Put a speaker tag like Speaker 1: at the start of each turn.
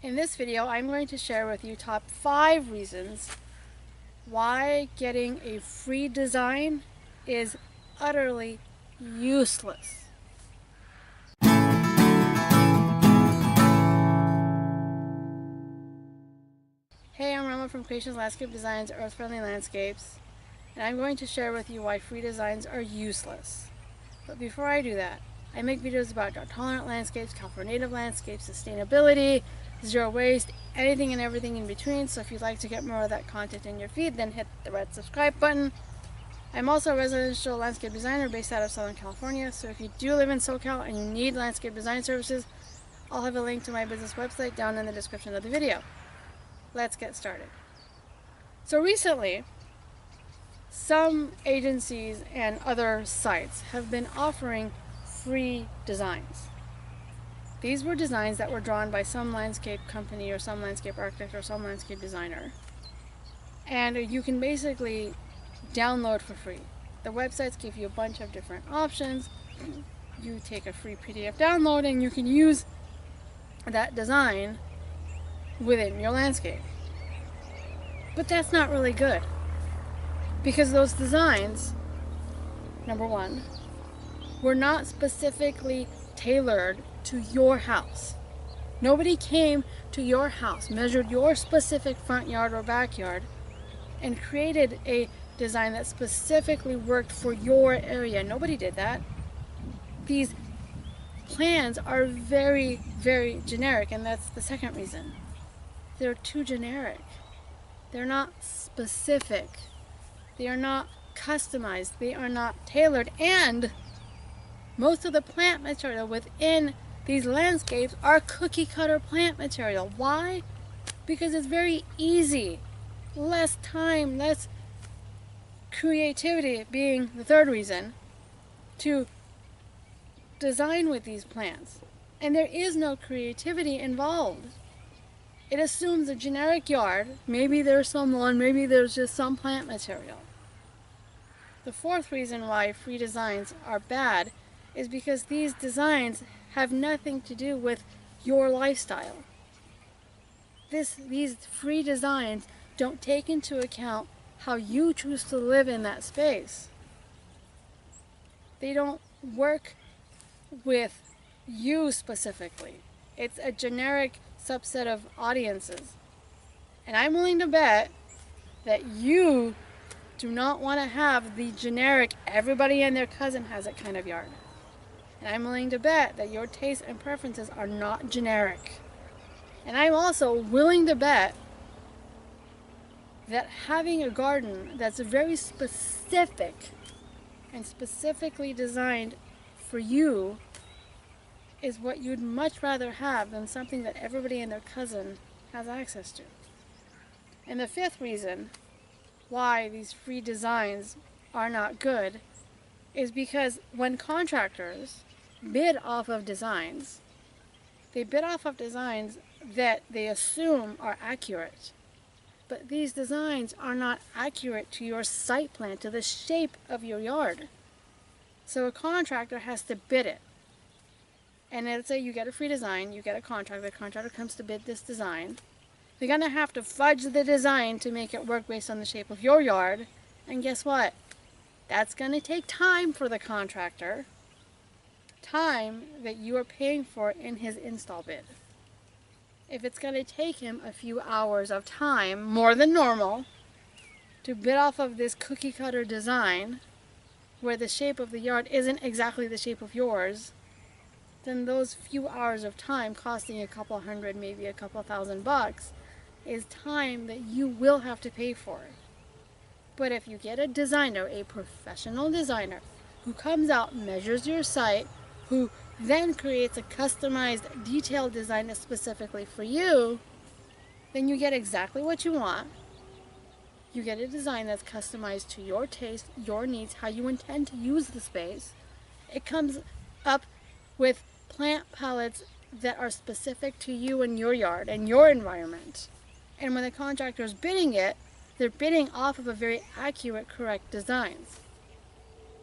Speaker 1: In this video, I'm going to share with you top 5 reasons why getting a free design is utterly useless. Hey, I'm Rama from Creations Landscape Designs, Earth Friendly Landscapes, and I'm going to share with you why free designs are useless. But before I do that, I make videos about drought-tolerant landscapes, California native landscapes, sustainability, zero waste, anything and everything in between. So if you'd like to get more of that content in your feed, then hit the red subscribe button. I'm also a residential landscape designer based out of Southern California. So if you do live in SoCal and you need landscape design services, I'll have a link to my business website down in the description of the video. Let's get started. So recently, some agencies and other sites have been offering free designs. These were designs that were drawn by some landscape company or some landscape architect or some landscape designer. And you can basically download for free. The websites give you a bunch of different options. You take a free PDF download and you can use that design within your landscape. But that's not really good, because those designs, number one, were not specifically tailored to your house. Nobody came to your house, measured your specific front yard or backyard, and created a design that specifically worked for your area. Nobody did that. These plans are very, very generic, and that's the second reason. They're too generic. They're not specific. They are not customized. They are not tailored. And most of the plant material within these landscapes are cookie cutter plant material. Why? Because it's very easy. Less time, less creativity being the third reason to design with these plants. And there is no creativity involved. It assumes a generic yard. Maybe there's some lawn, maybe there's just some plant material. The fourth reason why free designs are bad is because these designs have nothing to do with your lifestyle. These free designs don't take into account how you choose to live in that space. They don't work with you specifically. It's a generic subset of audiences. And I'm willing to bet that you do not want to have the generic everybody and their cousin has it kind of yard. And I'm willing to bet that your tastes and preferences are not generic. And I'm also willing to bet that having a garden that's very specific and specifically designed for you is what you'd much rather have than something that everybody and their cousin has access to. And the fifth reason why these free designs are not good is because when contractors bid off of designs, they bid off of designs that they assume are accurate. But these designs are not accurate to your site plan, to the shape of your yard. So a contractor has to bid it. And let's say you get a free design, you get a contract, the contractor comes to bid this design. They're going to have to fudge the design to make it work based on the shape of your yard. And guess what? That's going to take time for the contractor. Time that you are paying for in his install bid. If it's going to take him a few hours of time, more than normal, to bid off of this cookie cutter design, where the shape of the yard isn't exactly the shape of yours, then those few hours of time costing a couple hundred, maybe a couple $1,000 is time that you will have to pay for. But if you get a designer, a professional designer, who comes out, measures your site, who then creates a customized, detailed design that's specifically for you, then you get exactly what you want. You get a design that's customized to your taste, your needs, how you intend to use the space. It comes up with plant palettes that are specific to you and your yard and your environment. And when the contractor is bidding it, they're bidding off of a very accurate, correct designs.